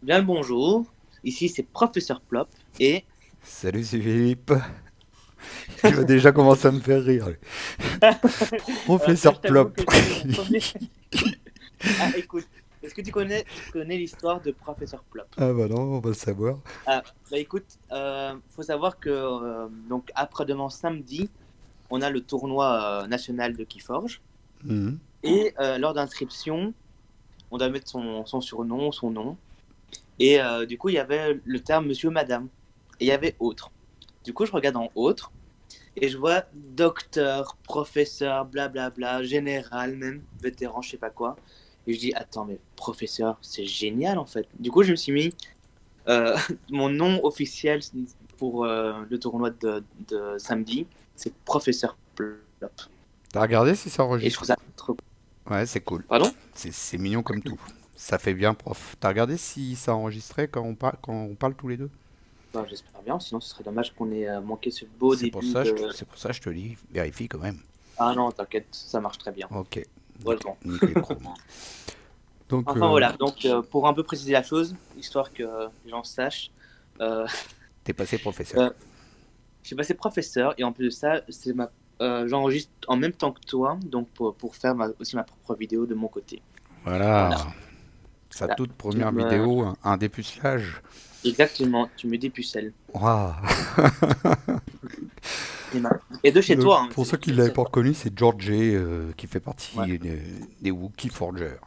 Bien le bonjour, ici c'est Professeur Plop et Salut, c'est Philippe. Il va déjà commencer à me faire rire. alors ça Professeur je t'avoue Plop. que c'est mon premier. Ah écoute, est-ce que tu connais l'histoire de Professeur Plop? Ah bah non, on va le savoir. Ah bah écoute, faut savoir que donc après-demain samedi, on a le tournoi national de Keyforge Mhm. et lors d'inscription, on doit mettre son surnom, son nom et du coup il y avait le terme Monsieur Madame et il y avait autre. Du coup je regarde en autre. Et je vois docteur, professeur, blablabla, général même, vétéran, je sais pas quoi. Et je dis, attends, mais professeur, c'est génial en fait. Du coup, je me suis mis euh, mon nom officiel pour le tournoi de samedi, c'est professeur Plop. T'as regardé si ça Et je trouve enregistre? ça trop. Ouais, c'est cool. Pardon? C'est mignon comme tout. Ça fait bien prof. T'as regardé si ça enregistrait quand on parle tous les deux? Bah, j'espère bien, sinon ce serait dommage qu'on ait manqué ce beau début de. C'est pour ça que je te dis, vérifie quand même. Ah non, t'inquiète, ça marche très bien. Ok, Heureusement. nickel chrome. Donc, Enfin voilà, donc pour un peu préciser la chose, histoire que les gens sachent, euh, t'es passé professeur. euh, j'ai passé professeur et en plus de ça, j'enregistre en même temps que toi, donc pour faire aussi ma propre vidéo de mon côté. Voilà. Voilà, sa Voilà. toute Tu première me- vidéo, un dépucelage. Exactement, tu me dépucelles. Waouh. Et de chez Donc, toi, hein, pour ceux qui ne l'avaient c'est pas ça. reconnu, c'est George J, qui fait Ouais, partie des Wookiee Forgers.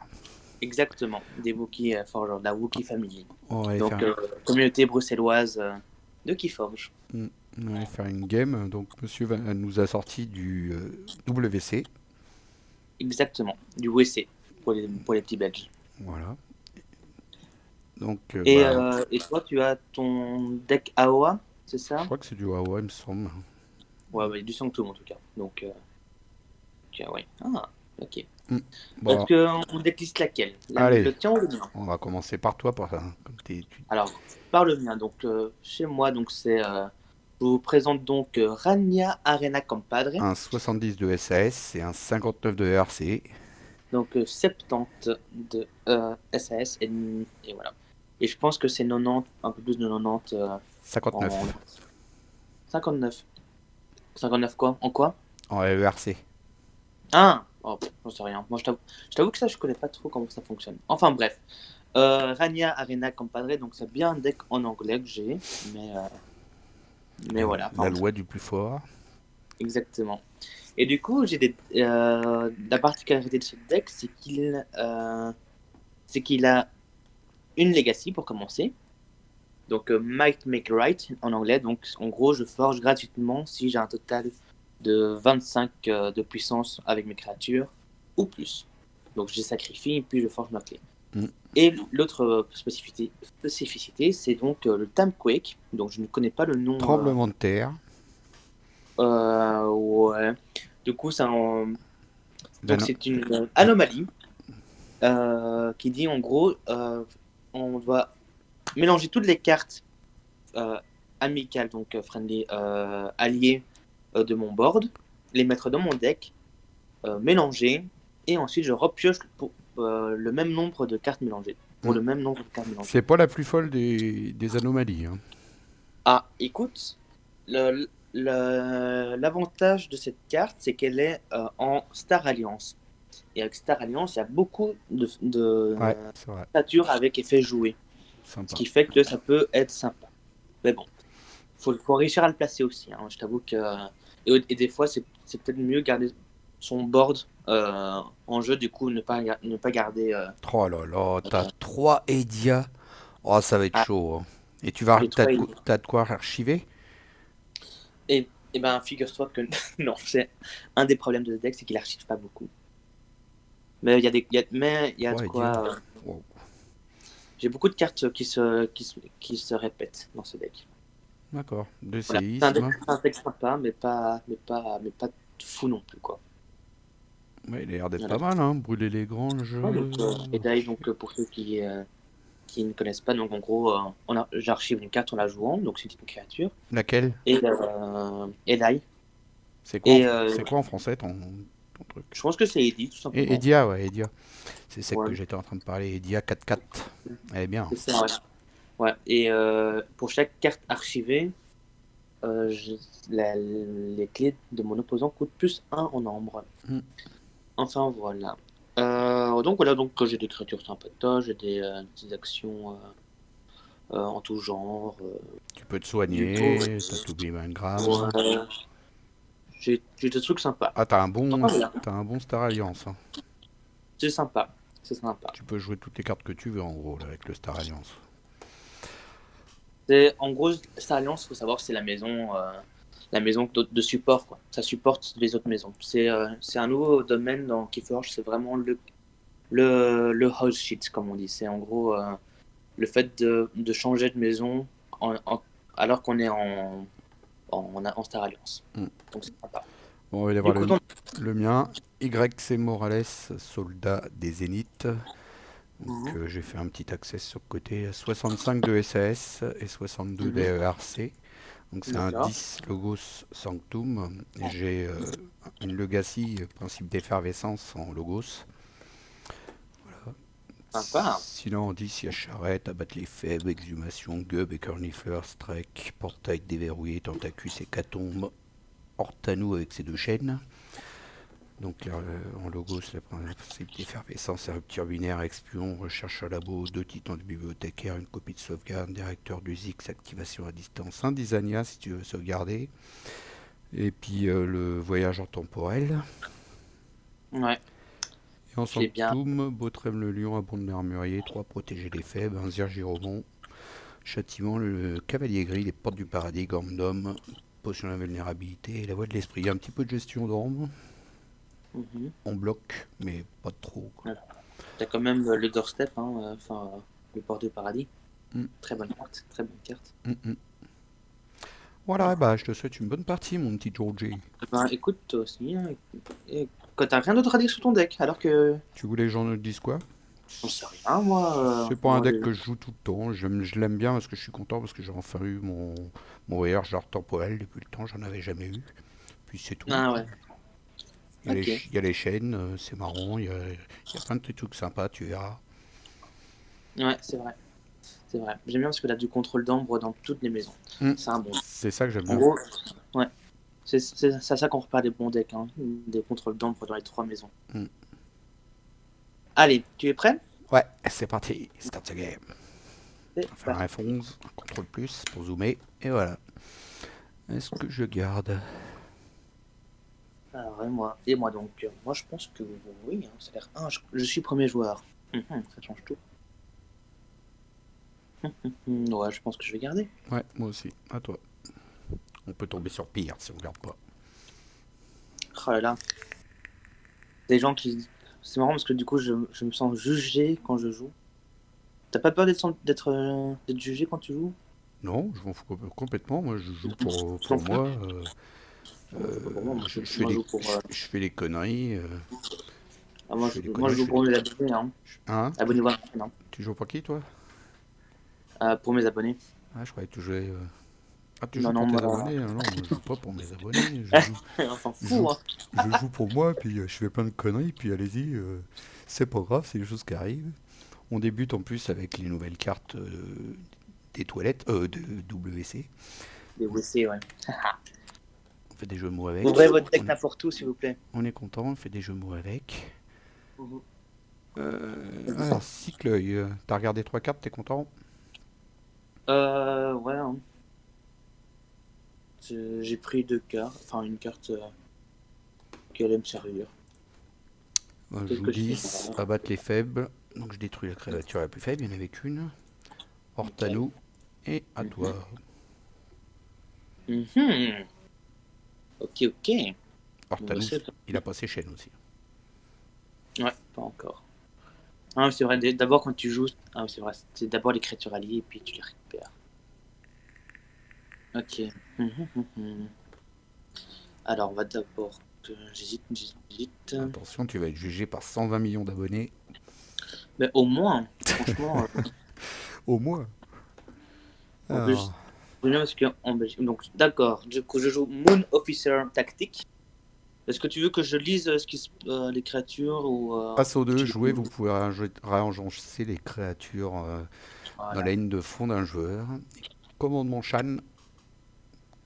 exactement, des Wookiee Forge, de la Wookiee Family. On va aller Donc, faire, communauté bruxelloise de Keyforge. on va aller faire une game. Donc, monsieur nous a sorti du WC. Exactement, du WC pour les petits Belges. Voilà. Donc, Et toi, tu as ton deck AOA, c'est je ça? crois que c'est du Huawei, il me semble. Ouais, ouais, du Sanctum en tout cas. Donc, ouais. Ah, ok. Hmm. Est-ce Bon, qu'on décliste laquelle? allez, Le tien ou le mien? on va commencer par toi, comme Alors, par le mien. Donc, chez moi, donc c'est. Je vous présente donc Rania Arena Compadre. un 70 de SAS et un 59 de RC. Donc, 70 de SAS. Et voilà. Et je pense que c'est 90, un peu plus de 90 en 59 59. 59 quoi? En quoi? en ERC. Ah! Oh, j'en sais rien. Moi, je t'avoue que ça, je connais pas trop comment ça fonctionne. Enfin, bref. Rania Arena Compadre, donc c'est bien un deck en anglais que j'ai. Mais voilà. La Enfin, loi du plus fort. exactement. Et du coup, la particularité de ce deck, c'est qu'il a une legacy pour commencer. Donc, Might Make Right en anglais. Donc, en gros, je forge gratuitement si j'ai un total de 25 de puissance avec mes créatures ou plus. Donc, je sacrifie et puis je forge ma clé. Hmm. Et l'autre spécificité, c'est donc le Timequake. Donc, je ne connais pas le nom. Tremblement de terre. Ouais. Du coup, donc D'un- c'est une anomalie qui dit en gros, on doit mélanger toutes les cartes euh, amicales, donc friendly, alliées de mon board, les mettre dans mon deck, mélanger, et ensuite je repioche pour le même nombre de cartes mélangées. Pour hmm. le même nombre de cartes mélangées. C'est pas la plus folle des anomalies, hein. Ah, écoute, l'avantage de cette carte, c'est qu'elle est en Star Alliance. Et avec Star Alliance, il y a beaucoup de Ouais, c'est vrai. créatures avec effet joué. Ce Sympa. qui fait que ça peut être sympa. Mais bon, faut réussir à le placer aussi, hein. Je t'avoue que. Et des fois, c'est peut-être mieux garder son board en jeu, du coup, ne pas garder. Oh là là, t'as 3 Edia. Oh, ça va être Ah, chaud, hein. Et j'ai trois. t'as de quoi archiver? Et ben, figure-toi que non, c'est un des problèmes de ce deck, c'est qu'il archive pas beaucoup. Mais il y a de 3 Edia. quoi. Wow. J'ai beaucoup de cartes qui se répètent dans ce deck. D'accord. De Voilà. C'est séisme. un deck sympa, mais pas fou non plus, quoi. Ouais, il a l'air d'être Voilà. pas mal, hein. Brûler les granges. Ouais, donc, et d'ailleurs, donc, pour ceux qui ne connaissent pas, donc en gros, j'archive une carte en la jouant, donc c'est une créature. Laquelle? Et Edai. C'est Et c'est quoi en français ton. ton truc. Je pense que c'est Eddie, tout Et simplement. Edia, ouais, Edia. C'est celle Ouais, que j'étais en train de parler, Edia 4.4. Elle est bien. c'est ça, ouais. Ouais. Et pour chaque carte archivée, les clés de mon opposant coûtent plus un en nombre. Hmm. Enfin, voilà. Donc voilà, donc j'ai des créatures sympatoches, j'ai des actions en tout genre. Tu peux te Du coup, soigner, t'as tout Bimangram. ouais, j'ai des trucs sympas. Ah, Enfin, voilà. t'as un bon Star Alliance, hein. C'est sympa. C'est sympa. Tu peux jouer toutes les cartes que tu veux en gros là, avec le Star Alliance. En gros, Star Alliance, faut savoir, c'est la maison de support, quoi. Ça supporte les autres maisons. C'est un nouveau domaine dans Keyforge, c'est vraiment le house sheet, comme on dit. C'est en gros le fait de changer de maison alors qu'on est en Star Alliance. Hmm. Donc c'est sympa. Bon, on va aller Du voir coup, le mien. YC Morales, soldat des Zéniths. Donc Mhm. j'ai fait un petit access sur le côté. 65 de SAS et 62 Mhm. d'AERC. Donc c'est un D'accord. 10 Logos Sanctum. Et j'ai une Legacy, principe d'effervescence en Logos. Sympa. Sinon en 10, il y a Charrette, Abattre les Faibles, Exhumation, Gub et Cornifleur, Strike, Portail déverrouillé, Tentacus et Catombe, Hortanou avec ses deux chaînes. Donc là, en logo, c'est le principe d'effervescence, rupture binaire, expion, recherche à labo, deux titans de bibliothécaire, une copie de sauvegarde, directeur du Zix, activation à distance, un Dysania si tu veux sauvegarder. Et puis le voyageur temporel. Ouais, Et en j'ai bien. Sanctum, Botrem le lion, Abonde l'armurier, 3 protéger les faibles, un Zergiromon, châtiment, le cavalier gris, les portes du paradis, gorme d'homme, potion de la vulnérabilité et la voie de l'esprit. Il y a un petit peu de gestion d'ombre, Mhm. on bloque, mais pas trop, quoi. Ouais. T'as quand même le doorstep, hein, enfin, le port du paradis. Mm, Très bonne carte, très bonne carte. mm, mm. Voilà, bah je te souhaite une bonne partie, mon petit Georgie. Ben, écoute, toi aussi, hein, et quand t'as rien d'autre à dire sur ton deck, alors que Tu voulais que j'en dise quoi? j'en sais rien, moi. C'est pas un Moi, deck que je joue tout le temps. Je l'aime bien parce que je suis content parce que j'ai enfin eu mon voyageur temporel depuis le temps, j'en avais jamais eu. Puis c'est tout. Ah ouais, ok. Il y a les chaînes, c'est marrant, il y a plein de petits trucs sympas, tu verras. Ouais, c'est vrai, c'est vrai. J'aime bien parce que t'as du contrôle d'ombre dans toutes les maisons. Mm. C'est un bon. C'est ça que j'aime En bien. gros, ouais, c'est à ça qu'on repère des bons decks, hein, des contrôles d'ombre dans les trois maisons. Mm. Allez, tu es prêt? Ouais, c'est parti, start the game. C'est On va faire un parti. F11, un contrôle plus pour zoomer, et voilà. Est-ce que je garde? Alors, et moi donc, moi je pense que oui, hein, ça a l'air. Ah, je suis premier joueur. Ça change tout. Ouais, je pense que je vais garder. Ouais, moi aussi, à toi. On peut tomber sur pire si on garde pas. Oh là là. Des gens qui. C'est marrant parce que du coup, je me sens jugé quand je joue. T'as pas peur d'être jugé quand tu joues? Non, je m'en fous complètement. Moi, je joue Tu t'en pour fous? moi. Moi, c'est pas pour moi. Je fais Moi, je des, joue pour. je fais des conneries. Je Moi, fais des moi, je conneries. joue pour mes abonnés. Hein. Hein? Abonnez-vous à ma chaîne, hein. Tu joues pour qui, toi? Pour mes abonnés. Ah, je croyais que tu jouais. Ah, tu joues Non, pour non, tes moi. abonnés? Ah non, moi, je joue pas pour mes abonnés. On s'en Je fout, joue, hein. je joue pour moi, puis je fais plein de conneries, puis allez-y. C'est pas grave, c'est les choses qui arrivent. On débute en plus avec les nouvelles cartes des toilettes, de WC. Des WC, ouais. On fait des jeux de mots avec. Ouvrez votre deck On est, n'importe où, s'il vous plaît. on est content, on fait des jeux de mots avec. Mhm. Alors, Cycleuil, t'as regardé trois cartes, t'es content? Ouais, hein. J'ai pris deux cartes, enfin une carte qui allait me servir. Je Peut-être joue que je vais 10, voir. abattre les faibles. Donc je détruis la créature la plus faible, il n'y en avait qu'une. Nickel. Hortanou, et à Mhm. toi. Mhm. Ok, ok. Bon, bah, Hortanou, c'est il a pas ses chaînes aussi. ouais, pas encore. Ah, c'est vrai, d'abord quand tu joues, ah, c'est vrai, c'est d'abord les créatures alliées et puis tu les récupères. Ok. Mhm. Alors, on va d'abord. J'hésite. Attention, tu vas être jugé par 120 millions d'abonnés. Mais au moins, franchement, Au moins. en plus, Alors, c'est bien parce que en Belgique. Donc, d'accord, du coup, je joue Moon Officer Tactique. Est-ce que tu veux que je lise les créatures ou Assaut 2, tu jouer, vous pouvez réagencer les créatures dans Voilà, la ligne de front d'un joueur. Commandement Shan,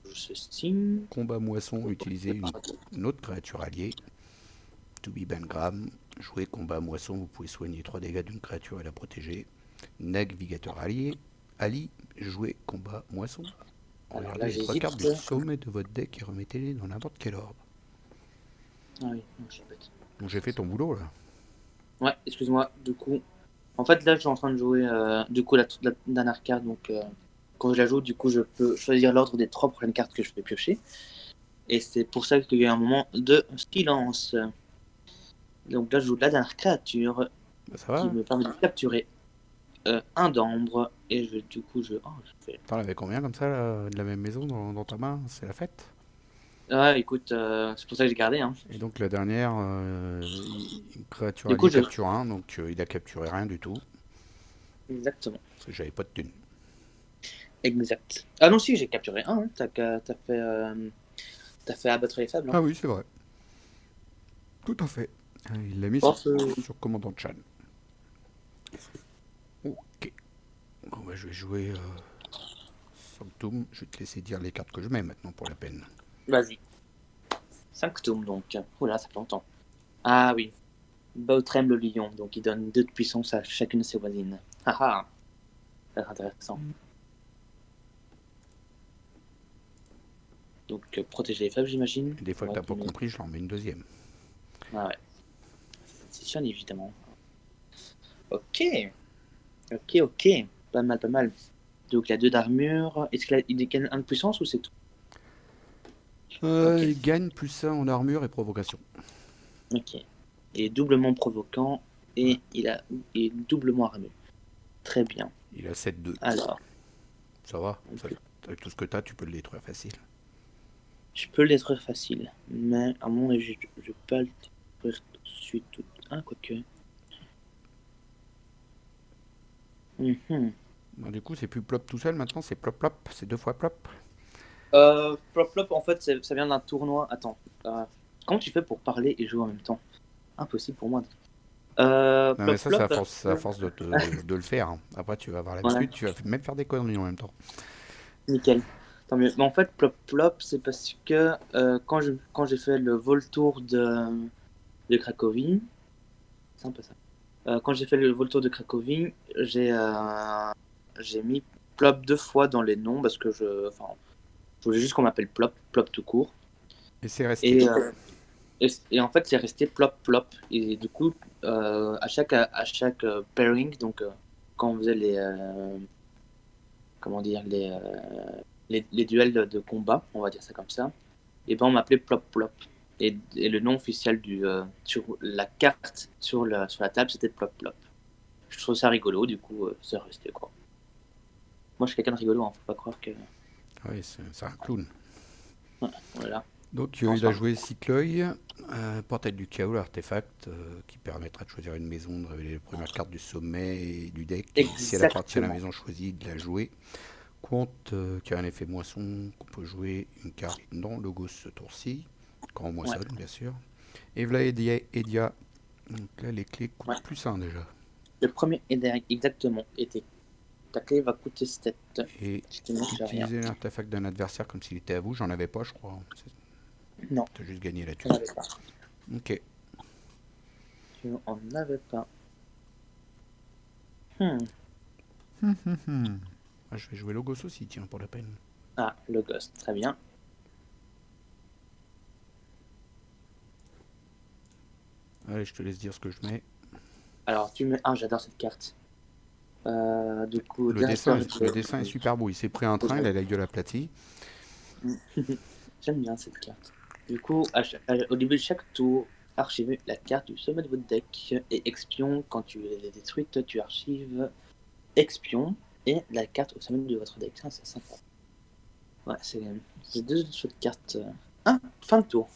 je sais Steam. combat moisson, utilisez une autre créature alliée. To be Bengram, jouer combat moisson, vous pouvez soigner 3 dégâts d'une créature et la protéger. Navigateur allié, Ali, jouer combat moisson. Alors Regardez là, les 3 j'hésite. cartes du sommet de votre deck et remettez-les dans n'importe quel ordre. Ah oui, non, je suis bête. Bon, j'ai fait ton boulot là. Ouais, excuse-moi. Du coup, en fait, là, je suis en train de jouer du coup la dernière carte. Donc, quand je la joue, du coup, je peux choisir l'ordre des 3 prochaines cartes que je vais piocher. Et c'est pour ça qu'il y a un moment de silence. Donc là, je joue la dernière créature Bah, ça qui va. me permet de capturer un d'ambre. Et je vais du coup, je fais. T'en avais combien comme ça là, de la même maison dans ta main? C'est la fête. Ah, écoute, c'est pour ça que j'ai gardé. Hein. Et donc la dernière, une créature Du coup, alliée je. capture un, donc il a capturé rien du tout. Exactement. Parce que j'avais pas de thune. Exact. Ah non, si, j'ai capturé un. Hein. T'as fait abattre les faibles. Hein. Ah oui, c'est vrai. Tout à fait. Il l'a mis Oh, sur commandant Chan. Ok. Bon, bah, je vais jouer Sanctum. Je vais te laisser dire les cartes que je mets maintenant pour la peine. Vas-y. 5 tomes donc. Oula, ça fait longtemps. Ah oui. Bautrem le lion, donc il donne 2 de puissance à chacune de ses voisines. Ah ah. Ça va être intéressant. Donc protéger les faibles, j'imagine. Et des fois que Ouais, t'as pas compris, je l'en mets une deuxième. Ah ouais. C'est sûr, évidemment. Ok. Ok, ok. Pas mal, pas mal. Donc il a 2 d'armure. Est-ce qu'il gagne 1 de puissance ou c'est tout? Ok. Il gagne plus 1 en armure et provocation. Ok. Il est doublement provoquant Ouais. et il est doublement armé. Très bien. Il a 7-2. Alors, Ça va. Avec tout ce que t'as, tu peux le détruire facile. je peux le détruire facile, mais à mon avis, je vais pas le détruire tout de suite. Ah, quoique. Mhm. Bon, du coup, c'est plus plop tout seul maintenant, c'est plop plop. C'est 2 fois plop. Plop Plop, en fait, ça vient d'un tournoi. Attends, comment tu fais pour parler et jouer en même temps? Impossible pour moi. Non, mais Plop ça, c'est Plop, à force de le faire, hein. Après, tu vas avoir voilà, l'habitude, tu vas même faire des conneries en même temps. nickel. Tant mieux. Mais en fait, Plop Plop, c'est parce que quand j'ai fait le Voltour de Cracovie, c'est un peu ça. Quand j'ai fait le Voltour de Cracovie, j'ai mis Plop 2 fois dans les noms parce que enfin, je voulais juste qu'on m'appelle Plop, Plop tout court. Et c'est resté. Et en fait, c'est resté Plop Plop. Et du coup, à chaque pairing, donc quand on faisait comment dire, les duels de combat, on va dire ça comme ça, et ben on m'appelait Plop Plop. Et le nom officiel sur la carte, sur la table, c'était Plop Plop. Je trouve ça rigolo, du coup, c'est resté quoi. Moi, je suis quelqu'un de rigolo, hein, faut pas croire que. Ah oui, c'est un clown. Ouais, voilà. Donc, il a Enfin, joué Cycloï, Portail du Chaos, l'artefact, qui permettra de choisir une maison, de révéler les premières cartes du sommet et du deck. Et si elle appartient à la exactement. maison choisie, de la jouer. Quant, qui a un effet moisson, qu'on peut jouer une carte dans Logos ce tour-ci, quand on Ouais, moissonne, bien sûr. Et voilà Edia. Donc là, les clés ouais. coûtent plus 1 déjà. Le premier est derrière, exactement. Ta clé va coûter 7. Et Si tu ne fais rien. utiliser l'artefact d'un adversaire comme s'il était à vous, j'en avais pas, je crois. Non, T'as juste gagné la tu n'en thune. avais pas. Ok. Tu n'en avais pas. Hmm. Ah, je vais jouer Logos aussi, tiens, pour la peine. Ah, le ghost, très bien. Allez, je te laisse dire ce que je mets. Alors, tu mets. Ah, j'adore cette carte. Du coup, Le dessin, directeur le dessin est super beau. Il s'est pris un train, il a la gueule aplatie. J'aime bien cette carte. Du coup, au début de chaque tour, archivez la carte du sommet de votre deck et expion. Quand tu l'as détruite, tu archives expion et la carte au sommet de votre deck. Ça, c'est sympa. Ouais, c'est 2 chouettes cartes. Ah, fin de tour.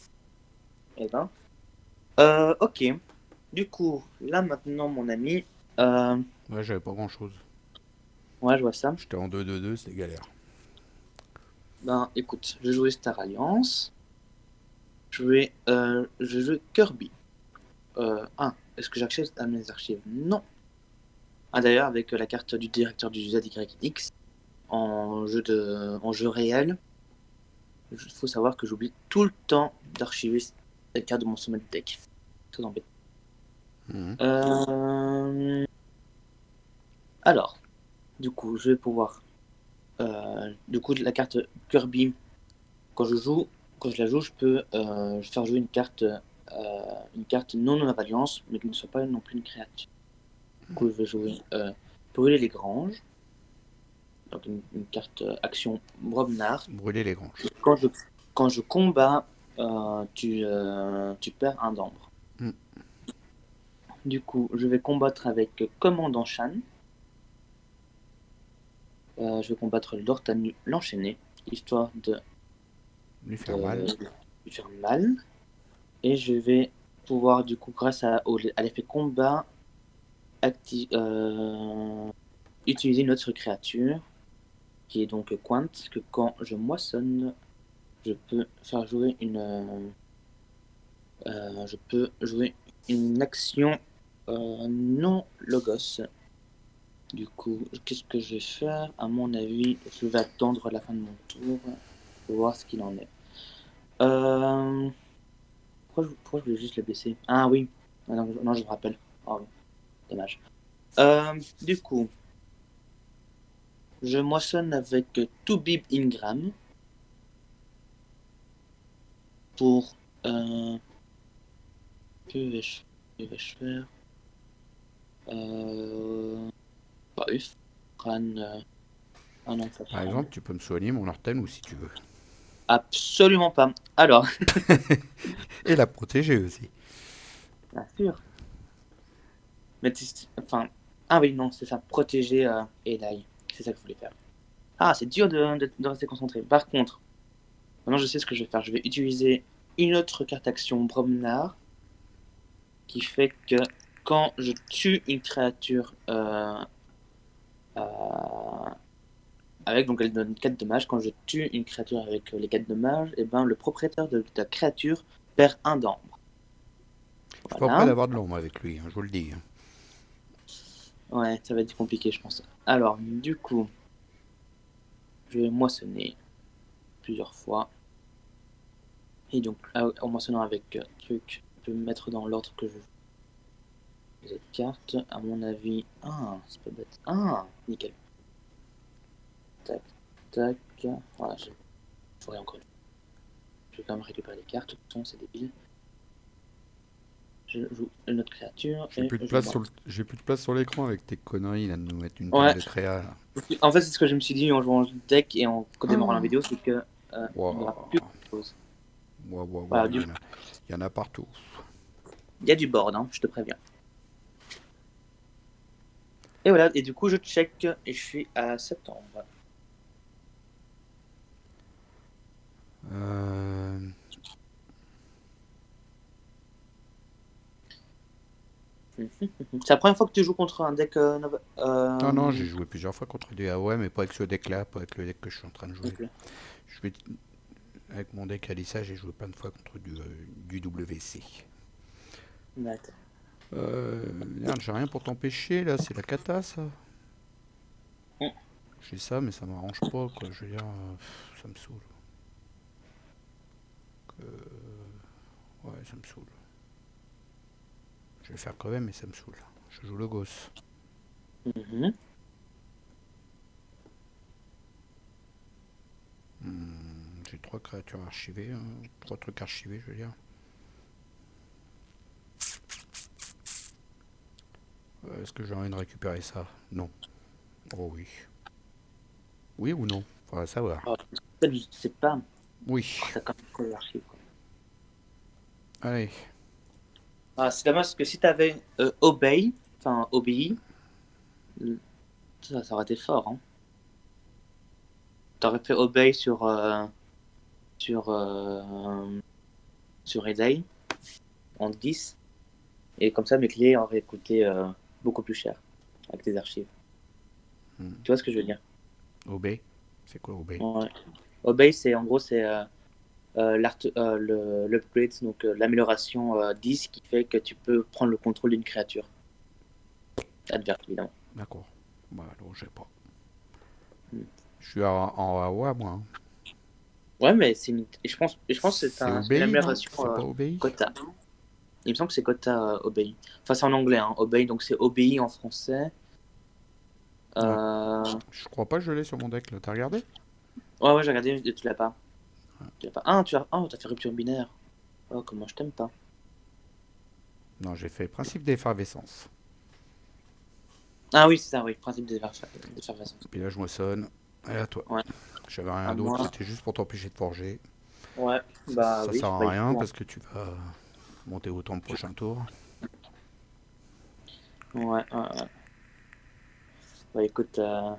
Eh ben. Ok. Du coup, là maintenant, mon ami. Euh, Ouais, j'avais pas grand chose. ouais, je vois ça. J'étais en 2-2-2, c'était galère. Ben, écoute, je vais jouer Star Alliance. je joue Kirby. Est-ce que j'accède à mes archives? Non. Ah, d'ailleurs, avec la carte du directeur du ZYX en jeu réel, il faut savoir que j'oublie tout le temps d'archiver la carte de mon sommet de deck. Très embêtant. Mhm. Alors, du coup, je vais pouvoir. Du coup, la carte Kirby, quand je la joue, je peux faire jouer une carte non en alliance, mais qui ne soit pas non plus une créature. Du coup, je vais jouer Brûler les granges, donc une carte action Brobnar. Brûler les granges. Quand je, quand je combats, tu perds un d'ambre. Mm. Du coup, je vais combattre avec Commandant Shan. Je vais combattre Lortanu l'enchaîné, histoire Lui faire mal. de lui faire mal. Et je vais pouvoir, du coup, grâce à l'effet combat, utiliser une autre créature, qui est donc Quant, que quand je moissonne, je peux faire jouer je peux jouer une action non logos. Du coup, qu'est-ce que je vais faire? À mon avis, je vais attendre la fin de mon tour pour voir ce qu'il en est. Pourquoi je voulais juste le baisser? Ah oui, ah non, non, je me rappelle. Oh, dommage. Du coup, je moissonne avec Toubib Ingram pour. Que vais-je faire? Bah, Ran. Ah non, pas Par Fran. exemple, tu peux me soigner mon Artanou si tu veux. Absolument pas. Alors, Et la protéger aussi. bien sûr. Mais enfin. Ah oui, non, c'est ça. Protéger Eli. C'est ça que je voulais faire. Ah, c'est dur de rester concentré. Par contre, maintenant je sais ce que je vais faire. Je vais utiliser une autre carte action Bromnar qui fait que quand je tue une créature euh, avec, donc elle donne 4 dommages, quand je tue une créature avec les 4 dommages, et ben le propriétaire de la créature perd un d'ambre. Je suis pas prêt Voilà. d'avoir de l'ombre avec lui, hein, je vous le dis. Hein. Ouais, ça va être compliqué, je pense. Alors, du coup, je vais moissonner plusieurs fois. Et donc, en moissonnant avec truc, je peux me mettre dans l'ordre que je veux. Cette carte, à mon avis. Ah, c'est pas bête. Ah, nickel. Tac, tac. Voilà, je ferai encore une fois. Je vais quand même récupérer les cartes. De toute façon, c'est débile. Je joue une autre créature J'ai et plus de je place vois. sur j'ai plus de place sur l'écran avec tes conneries là de nous mettre une tonne Ouais, de créa là. en fait, c'est ce que je me suis dit en jouant au deck et en démarrant la vidéo, c'est que il n'y aura plus Waouh, de choses. waouh, waouh, Voilà, waouh, il y en a partout. il y a du board, hein, je te préviens. Et voilà, et du coup, je check et je suis à septembre. Euh, C'est la première fois que tu joues contre un deck Non, non, j'ai joué plusieurs fois contre des AOE, mais pas avec ce deck là, pas avec le deck que je suis en train de jouer. ok. Je vais... Avec mon deck Alissa, j'ai joué plein de fois contre du WC. D'accord. Merde, j'ai rien pour t'empêcher là, c'est la cata ça. Mm. J'ai ça, mais ça m'arrange pas quoi, je veux dire, ça me saoule. Ouais, ça me saoule. Je vais le faire quand même, mais ça me saoule. Je joue le gosse. Mhm. J'ai 3 créatures archivées, 3 trucs archivés, je veux dire. Est-ce que j'ai envie de récupérer ça? Non. Oh oui. Oui ou non? Faudra savoir. Oh, peut-être, je sais pas. Oh, Oui. t'as quand même trop l'archive, quoi. Allez. Ah, c'est dommage parce que si t'avais Obey, enfin Obéi, ça aurait été fort, hein. T'aurais fait Obey sur, euh, sur Edei en 10, et comme ça mes clés auraient coûté beaucoup plus cher avec tes archives. Tu vois ce que je veux dire? Obey. C'est quoi Obey? Ouais. Obey, c'est en gros, c'est l'upgrade, donc l'amélioration 10 qui fait que tu peux prendre le contrôle d'une créature adverse, évidemment. D'accord. Bah, alors, je sais pas. Mm. Je suis en AOA, moi, hein. Ouais, mais je pense que C'est une obéi, non? amélioration C'est pas obéi? quota. Il me semble que c'est quota obey. Enfin, c'est en anglais, hein, obey, donc c'est obéi en français. Ouais. Euh... Je crois pas que je l'ai sur mon deck, là. T'as regardé? Ouais, j'ai regardé, mais tu l'as pas. Tu l'as pas. Ah, t'as fait rupture binaire. Oh, comment je t'aime pas. Non, j'ai fait principe d'effervescence. Ah oui, c'est ça, oui, principe d'effervescence. Puis là, je moissonne. Et à toi. Ouais, J'avais à rien d'autre, moi. c'était juste pour t'empêcher de forger. Ouais, bah Ça oui, sert j'ai à pas eu le rien choix, parce que tu vas monter autant le prochain tour. hein. Ouais. Bah écoute, à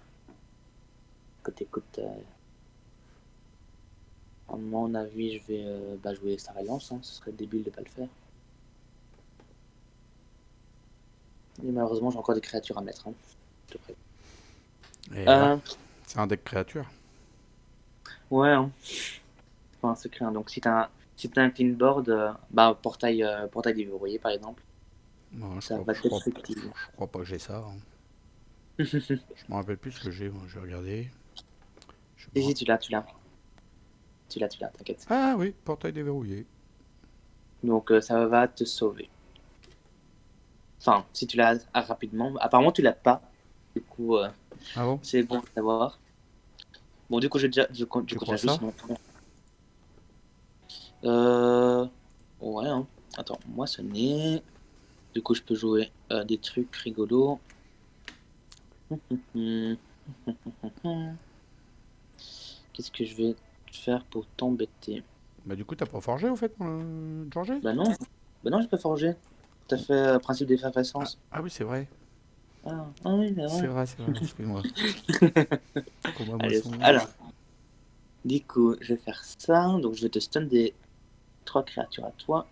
mon avis, je vais jouer Star Alliance, hein. Ce serait débile de pas le faire. Et malheureusement, j'ai encore des créatures à mettre, hein. Je te préviens. Et là, Euh, c'est un deck créature. ouais, hein. Enfin, un secret, hein. Donc si t'as un clean board, portail déverrouillé par exemple, Non, ça va être utile. je crois pas que j'ai ça, hein. Je me rappelle plus ce que j'ai, moi. Je vais regarder. Je me Si, rapp- tu l'as, t'inquiète. Ah oui, portail déverrouillé. Donc ça va te sauver. Enfin, si tu l'as rapidement. Apparemment, tu l'as pas. Du coup, Ah bon? c'est bon à savoir. Bon, du coup, Tu crois j'ajoute ça? sinon. Euh... Ouais, hein. Attends, moi, ce n'est. Du coup, je peux jouer des trucs rigolos. Qu'est-ce que je vais faire pour t'embêter? Bah du coup, t'as pas forgé au fait, Georgie? Bah non, j'ai pas forgé. T'as fait principe Ah, d'effervescence. ah oui, c'est vrai. Oui, c'est vrai. C'est vrai, excuse-moi. Combat Allez, moisson. alors, du coup, je vais faire ça. Donc, je vais te stun des trois créatures à toi.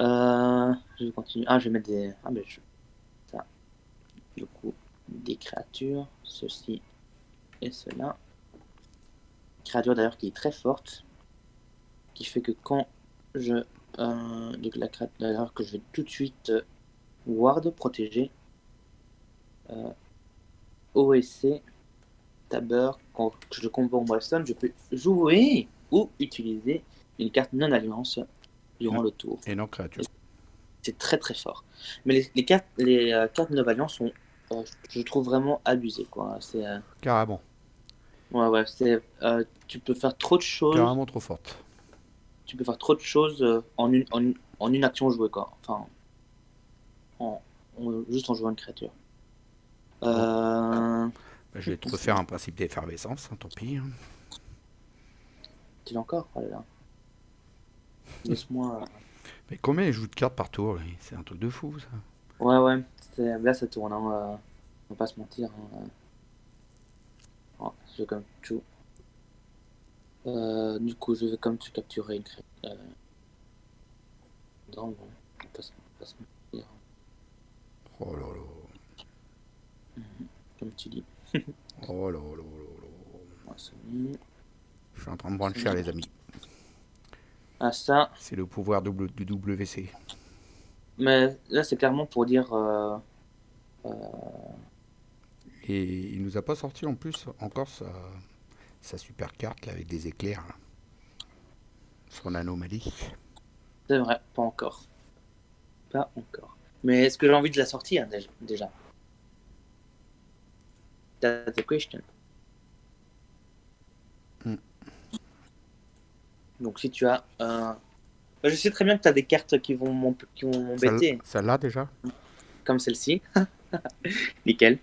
Je vais continuer. Ah, je vais mettre des. Ah, ben, ça. Du coup, des créatures. Ceci et cela. Créature d'ailleurs qui est très forte. Qui fait que quand je. Donc, la créature d'ailleurs que je vais tout de suite ward, protéger. OSC, Tabber. Quand je combo en Weston, je peux jouer ou utiliser une carte non-alliance Et non, durant le tour. et non créature. C'est très très fort. Mais cartes non-alliance sont, je trouve vraiment abusées, quoi. Carrément. Ouais, tu peux faire trop de choses. Carrément trop forte. Tu peux faire trop de choses en une action jouée, quoi. Enfin, en, juste en jouant une créature. Bon, Euh, bah, je vais te refaire un principe d'effervescence, hein, tant pis, hein. tu l'as encore? Oh là là. Laisse-moi. Mais combien il joue de cartes par tour, lui? C'est un truc de fou, ça. Ouais. Là, ça tourne, hein. On va pas se mentir, hein. Oh, je vais comme tout. Du coup, je vais comme tu capturer une créature. Non, bon, on va pas se mentir. Oh là là. Comme tu dis. Oh là là là là. Ouais, celui, Je suis en train de brancher, celui. les amis. Ah, ça. C'est le pouvoir du WC. Mais là, c'est clairement pour dire. Euh, Et il nous a pas sorti en plus encore sa super carte là, avec des éclairs, là. Son anomalie. c'est vrai, pas encore. Pas encore. Mais est-ce que j'ai envie de la sortir déjà? That's the question. Hmm. Donc, si tu as. Je sais très bien que tu as des cartes qui vont m'embêter, Ça l'a déjà. comme celle-ci. Nickel.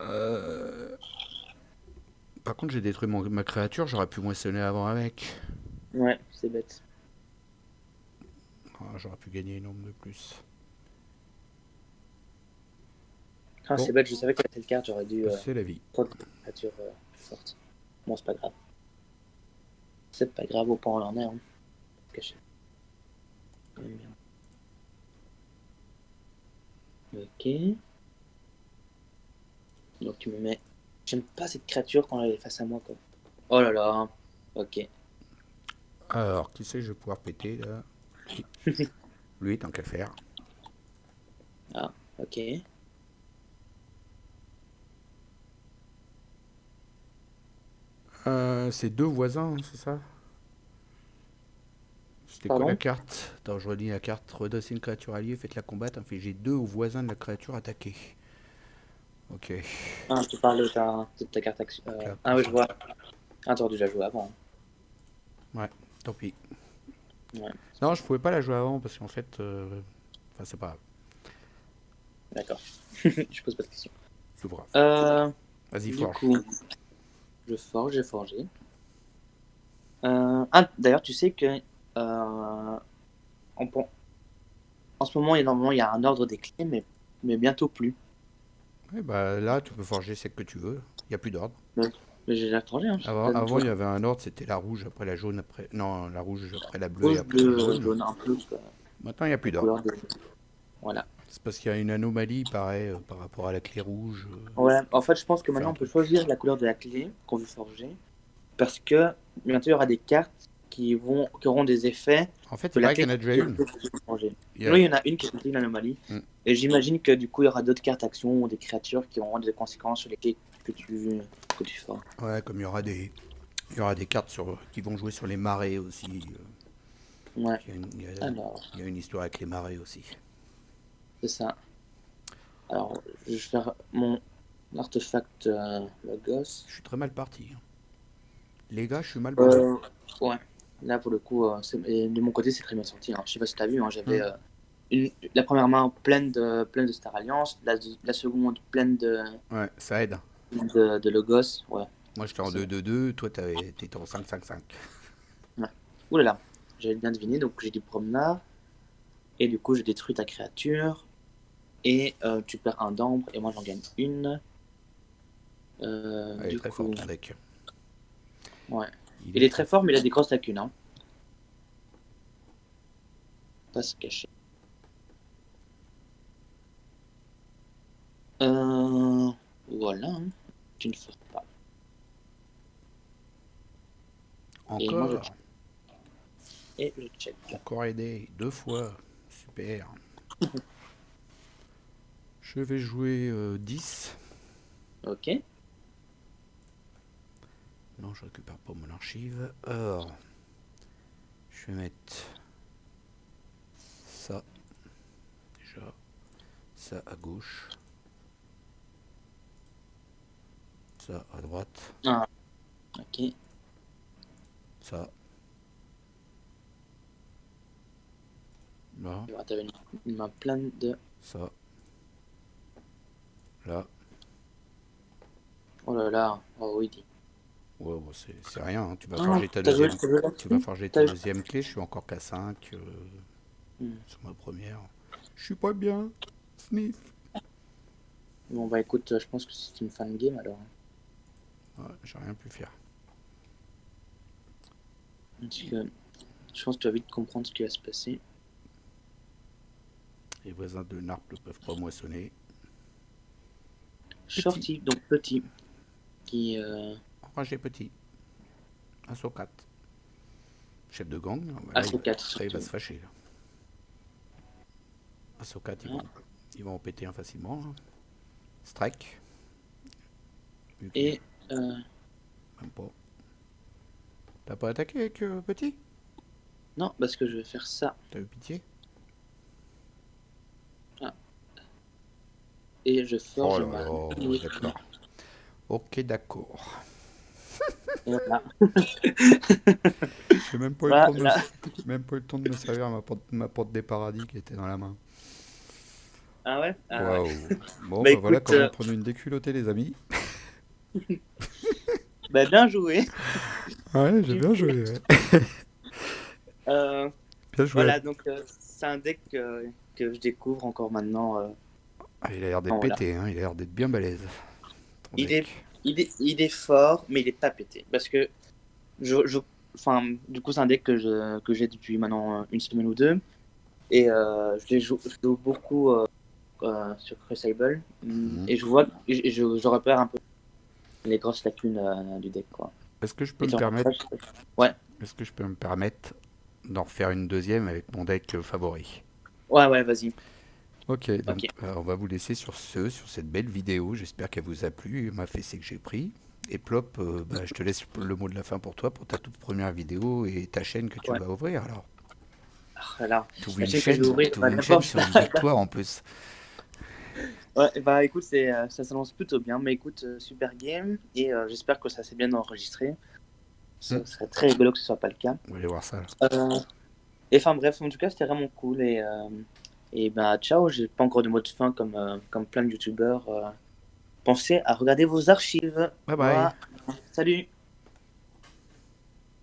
Euh, Par contre, j'ai détruit ma créature, j'aurais pu moissonner avant avec. Ouais, c'est bête. Ah, j'aurais pu gagner une nombre de plus. Ah, Bon, c'est bête, je savais qu'avec cette carte, j'aurais dû c'est la vie. prendre une créature plus forte. Bon, c'est pas grave. C'est pas grave au point où on en est, hein. Caché. J'aime bien. Ok. Donc tu me mets. J'aime pas cette créature quand elle est face à moi, quoi. Oh là là. Ok. Alors, qui c'est que je vais pouvoir péter là? Lui, Lui, tant qu'à faire. Ah, ok. C'est deux voisins, hein, c'est ça? C'était quoi la Pardon? carte? Attends, je relis la carte. Redressez une créature alliée, faites-la combattre, infligez 2 aux voisins de la créature attaquée. Ok. Ah, tu parles de ta carte action. Donc là, Ah comme oui, ça. je vois. Ah, t'aurais déjà joué avant. Ouais, tant pis. Ouais, Non, je pouvais pas la jouer avant parce qu'en fait. Enfin, c'est pas grave. d'accord. Je pose pas de questions. C'est grave. Euh, Vas-y, du forge. coup, je forge, j'ai forgé. Ah, d'ailleurs, tu sais que en, en ce moment, normalement, il y a un ordre des clés, mais bientôt plus. Ouais, bah là, tu peux forger celle que tu veux. Il n'y a plus d'ordre. Mais, mais j'ai déjà forgé, hein. Avant, T'as une avant, il chose y avait un ordre, c'était la rouge, après la jaune, après. Non, la rouge, après la bleue et rouge, après la bleu, jaune. jaune, un peu, Maintenant, il n'y a les plus d'ordre. couleurs de... Voilà. C'est parce qu'il y a une anomalie, il paraît, par rapport à la clé rouge, Ouais, en fait, je pense que qui fait maintenant, un on peut truc. choisir la couleur de la clé qu'on veut forger. Parce que bientôt, il y aura des cartes qui auront des effets En fait, que il la paraît qu'il clé y en a déjà que une. vous pouvez changer. Il y a- Oui, il y en a une qui est une anomalie. Hmm. Et j'imagine que du coup, il y aura d'autres cartes actions ou des créatures qui auront des conséquences sur les clés que tu feras. Ouais, comme il y aura des cartes qui vont jouer sur les marées aussi. Ouais, Il y a une, il y a- alors, il y a une histoire avec les marées aussi. c'est ça. Alors, je vais faire mon artefact Logos. Je suis très mal parti, hein. Les gars, je suis mal barré. Euh, ouais, là pour le coup, et de mon côté, c'est très bien sorti, hein. Je sais pas si t'as vu, hein, j'avais Hmm. la première main pleine de Star Alliance, la seconde pleine Ouais, ça aide. de Logos. Ouais, Moi, j'étais en c'est 2-2-2, toi, t'étais en 5-5-5. ouais. Ouh là là, j'avais bien deviné, donc j'ai dit promenade, et du coup, j'ai détruit ta créature, et tu perds un d'ambre, et moi j'en gagne une. Elle est Du très forte, coup, ton deck. ouais. Il Il est est très très fort, fort. mais il a des grosses lacunes, hein. Pas se cacher. Euh, voilà, hein. Tu ne feras pas. Et moi je Encore. check. Et je check. Encore aidé. 2 fois. Super. Je vais jouer 10. Ok. Non, je récupère pas mon archive. Alors, je vais mettre ça, déjà. Ça à gauche. Ça à droite. Ah, ok. Ça. Là. Tu vois, t'avais une main pleine de. Ça. Là. Oh là là. Oh oui, dit. Ouais, bon, c'est rien, hein. Tu vas Ah, forger ta deuxième. t'as joué Tu vas là-dessus? forger ta T'as... deuxième clé. Je suis encore qu'à 5 Hmm. sur ma première. Je suis pas bien. Sniff. Bon, bah écoute, je pense que c'est une fan game alors. Ouais, j'ai rien pu faire. Parce que je pense que tu vas vite comprendre ce qui va se passer. Les voisins de Narp ne peuvent pas moissonner. Petit. Shorty, donc petit, qui. Enragé petit. Assaut 4. Chef de gang. A Là, son 4 là, il va surtout. se fâcher. Là. Assaut 4, Hein. ils vont en péter un facilement, hein. Strike. Et. euh, Même pas. T'as pas attaqué avec petit? Non, parce que je vais faire ça. T'as eu pitié? Ah. Et je Oh forge là ma. là, d'accord. Ok, d'accord. Et voilà. J'ai même pas eu le Voilà, temps là. même pas eu le temps de me servir ma porte des paradis qui était dans la main. Ah ouais? Ah ouais. Waouh. Bon, Bah bah voilà écoute, comment prendre une déculottée, les amis. bah bien joué. Ouais, j'ai Tu bien fais. joué, ouais. Euh, Bien joué. voilà, donc c'est un deck que je découvre encore maintenant. Ah, il a l'air d'être Enfin, voilà. pété, hein. Il a l'air d'être bien balèze, ton Il est, deck. il est fort, mais il est pas pété. Parce que enfin, du coup, c'est un deck que j'ai depuis maintenant une semaine ou deux. Et je joue beaucoup sur Crucible. Mhm. Et je vois, je repère un peu les grosses lacunes du deck, quoi. Est-ce que je peux Et me tu regardes permettre, ça. Ouais, est-ce que je peux me permettre d'en refaire une deuxième avec mon deck favori? ouais, ouais, vas-y. Ok, donc Ok. on va vous laisser sur cette belle vidéo. J'espère qu'elle vous a plu. Elle m'a fait c'est que j'ai pris. Et Plop, je te laisse le mot de la fin pour toi, pour ta toute première vidéo et ta chaîne que tu Ouais. vas ouvrir. Alors, Alors, t'ouvres la une chaîne que je vais chaîne, ouvrir, t'ouvres bah, une d'abord, chaîne sur une victoire en plus. ouais, bah écoute, ça s'annonce plutôt bien. Mais écoute, super game. Et j'espère que ça s'est bien enregistré. Hmm, Ce serait très rigolo que ce soit pas le cas. on va aller voir ça. Euh, et enfin bref, en tout cas, c'était vraiment cool. Et bah ciao, j'ai pas encore de mot de fin comme plein de youtubeurs. Pensez à regarder vos archives. Bye bye. Voilà. Salut!